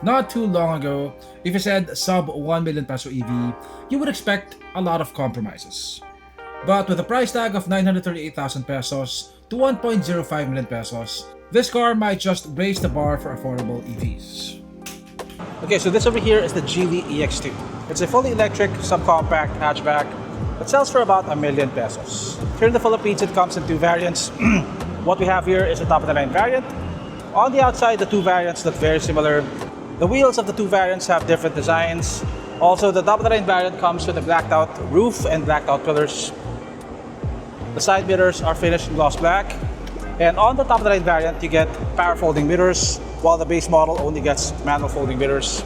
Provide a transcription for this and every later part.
Not too long ago, if you said sub 1 million peso EV, you would expect a lot of compromises. But with a price tag of 938,000 pesos to 1.05 million pesos, this car might just raise the bar for affordable EVs. Okay, so this over here is the Geely EX2. It's a fully electric, subcompact hatchback that sells for about a million pesos. Here in the Philippines, it comes in two variants. What we have here is a top-of-the-line variant. On the outside, the two variants look very similar. The wheels of the two variants have different designs. Also, the top-of-the-line variant comes with a blacked-out roof and blacked-out pillars. The side mirrors are finished in gloss black. And on the top-of-the-line variant, you get power folding mirrors, while the base model only gets manual folding mirrors.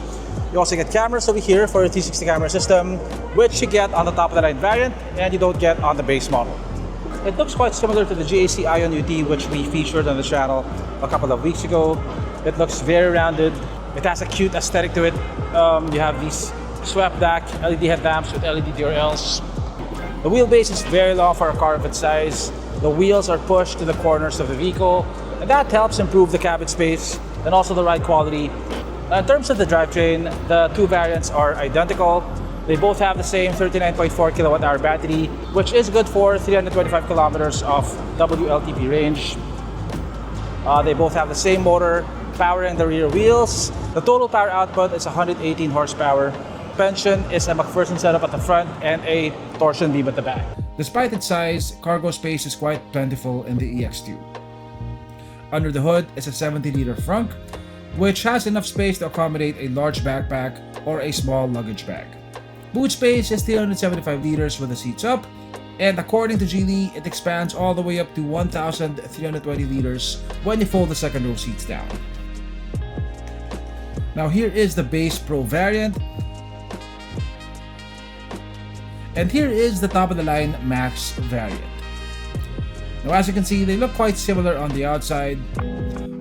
You also get cameras over here for a 360 camera system, which you get on the top-of-the-line variant and you don't get on the base model. It looks quite similar to the GAC Aion UT, which we featured on the channel a couple of weeks ago. It looks very rounded. It has a cute aesthetic to it. You have these swept back LED headlamps with LED DRLs. The wheelbase is very long for a car of its size. The wheels are pushed to the corners of the vehicle, and that helps improve the cabin space and also the ride quality. Now, in terms of the drivetrain, the two variants are identical. They both have the same 39.4 kilowatt hour battery, which is good for 325 kilometers of WLTP range. They both have the same motor powering the rear wheels. The total power output is 118 horsepower. Suspension is a McPherson setup at the front and a torsion beam at the back. Despite its size, cargo space is quite plentiful in the EX2. Under the hood is a 70-liter frunk, which has enough space to accommodate a large backpack or a small luggage bag. Boot space is 375 liters with the seats up, and according to Geely, it expands all the way up to 1,320 liters when you fold the second row seats down. Now here is the base Pro variant, and here is the top-of-the-line Max variant. Now as you can see, they look quite similar on the outside,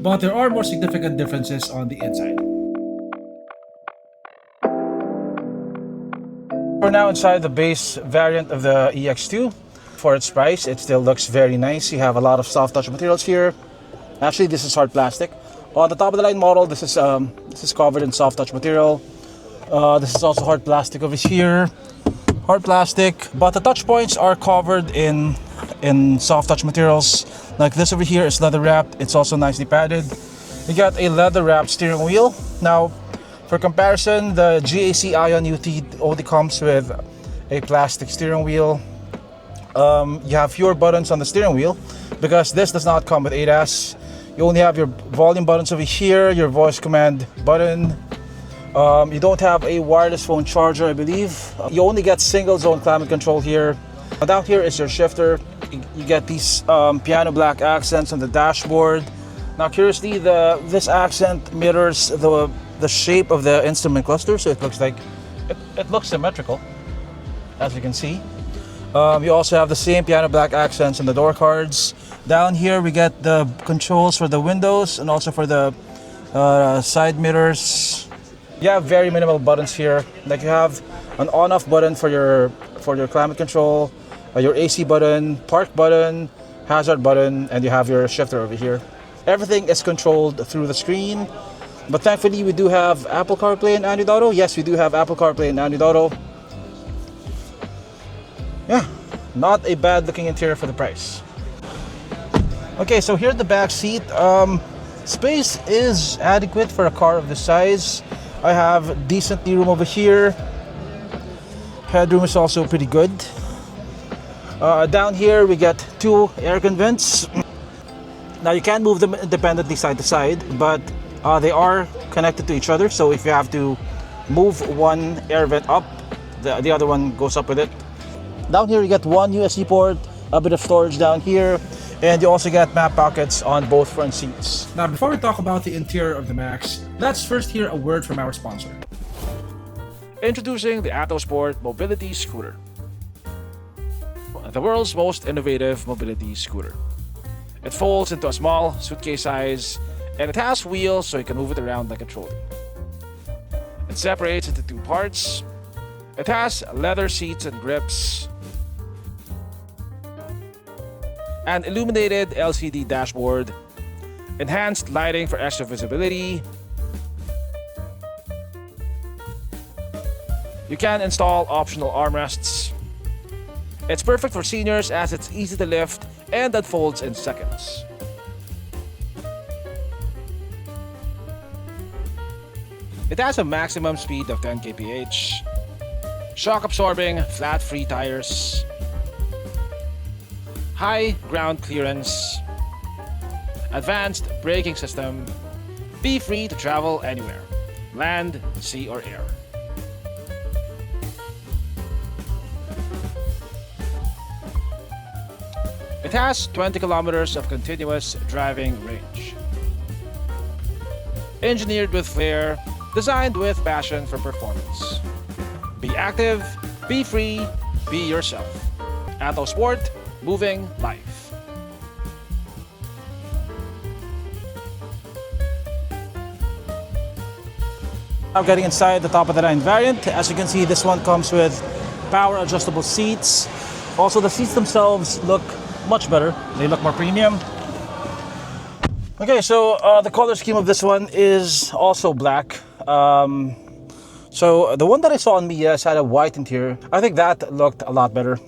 but there are more significant differences on the inside. We're now inside the base variant of the EX2. For its price, it still looks very nice. You have a lot of soft touch materials here. Actually, this is hard plastic. On the top-of-the-line model, this is covered in soft touch material. This is also hard plastic over here. Hard plastic, but the touch points are covered in soft touch materials. Like this over here is leather wrapped. It's also nicely padded. You got a leather wrapped steering wheel. Now, for comparison, the GAC Aion UT only comes with a plastic steering wheel. You have fewer buttons on the steering wheel because this does not come with ADAS. You only have your volume buttons over here, your voice command button. You don't have a wireless phone charger, I believe. You only get single zone climate control here. Down here is your shifter. You get these piano black accents on the dashboard. Now curiously, this accent mirrors the shape of the instrument cluster, so it looks like it looks symmetrical, as you can see. You also have the same piano black accents on the door cards. Down here we get the controls for the windows and also for the side mirrors. You have very minimal buttons here. Like you have an on-off button for your climate control, your AC button, park button, hazard button, and you have your shifter over here. Everything is controlled through the screen. But thankfully, we do have Apple CarPlay and Android Auto. Yes, we do have Apple CarPlay and Android Auto. Yeah, not a bad looking interior for the price. Okay, so here at the back seat, space is adequate for a car of this size. I have decent knee room over here. Headroom is also pretty good. Down here, we get two air vents. Now you can move them independently side to side, but they are connected to each other. So if you have to move one air vent up, the other one goes up with it. Down here, you get one USB port, a bit of storage down here, and you also get map pockets on both front seats. Now, before we talk about the interior of the Max, let's first hear a word from our sponsor. Introducing the AutoSport Mobility Scooter, the world's most innovative mobility scooter. It folds into a small suitcase size, and it has wheels so you can move it around like a trolley. It separates into two parts. It has leather seats and grips, an illuminated LCD dashboard, enhanced lighting for extra visibility, You can install optional armrests. It's perfect for seniors as it's easy to lift and unfolds in seconds. It has a maximum speed of 10 kph, shock absorbing flat free tires, high ground clearance, advanced braking system, be free to travel anywhere, land, sea or air. It has 20 kilometers of continuous driving range. Engineered with flair, designed with passion for performance. Be active, be free, be yourself. Atto Sport, moving life. Now getting inside the top of the line variant. As you can see, this one comes with power adjustable seats. Also, the seats themselves look much better. They look more premium. Okay, so the color scheme of this one is also black. So the one that I saw on Mia's had a white interior. I think that looked a lot better.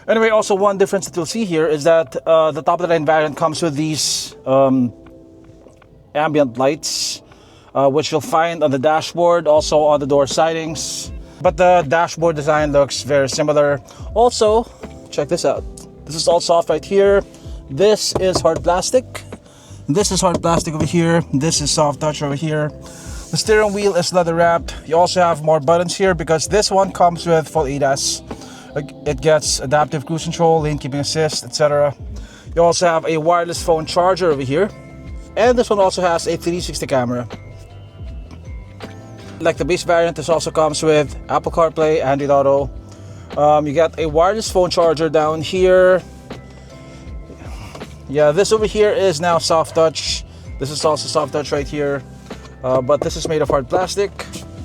Anyway, also one difference that you'll see here is that the top of the line variant comes with these ambient lights, which you'll find on the dashboard, also on the door sidings. But the dashboard design looks very similar. Also, check this out. This is all soft right here. This is hard plastic. This is hard plastic over here. This is soft touch over here. The steering wheel is leather wrapped. You also have more buttons here because this one comes with full ADAS. It gets adaptive cruise control, lane keeping assist, etc. You also have a wireless phone charger over here. And this one also has a 360 camera. Like the base variant, this also comes with Apple CarPlay, Android Auto. You get a wireless phone charger down here. Yeah, this over here is now soft touch. This is also soft touch right here. But this is made of hard plastic.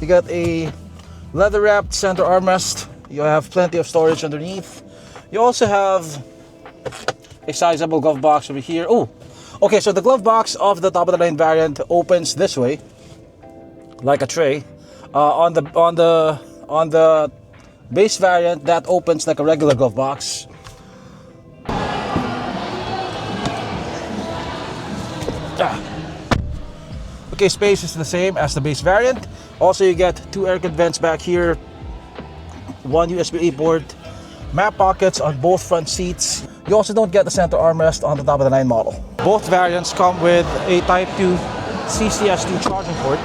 You got a leather wrapped center armrest. You have plenty of storage underneath. You also have a sizable glove box over here. Oh, okay, so the glove box of the top of the line variant opens this way, like a tray. On the base variant, that opens like a regular glove box. Okay, space is the same as the base variant. Also, you get two air vents back here, one USB-A port, map pockets on both front seats. You also don't get the center armrest on the top of the line model. Both variants come with a Type 2 CCS2 charging port.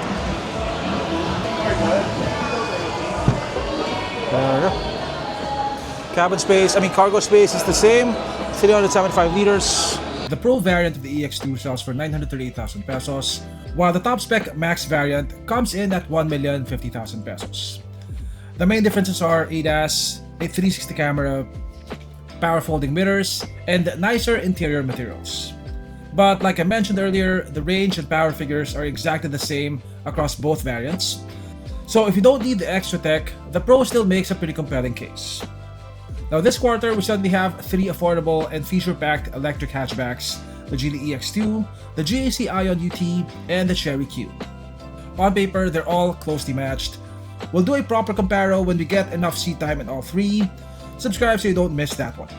There we go. Cabin space, cargo space is the same, 375 liters. The Pro variant of the EX2 sells for 938,000 pesos, while the Top-spec Max variant comes in at 1,050,000 pesos. The main differences are ADAS, a 360 camera, power folding mirrors, and nicer interior materials. But like I mentioned earlier, the range and power figures are exactly the same across both variants. So if you don't need the extra tech, the Pro still makes a pretty compelling case. Now this quarter, we suddenly have three affordable and feature-packed electric hatchbacks: the Geely EX2, the GAC Aion UT, and the Chery Q. On paper, they're all closely matched. We'll do a proper comparo when we get enough seat time in all three. Subscribe so you don't miss that one.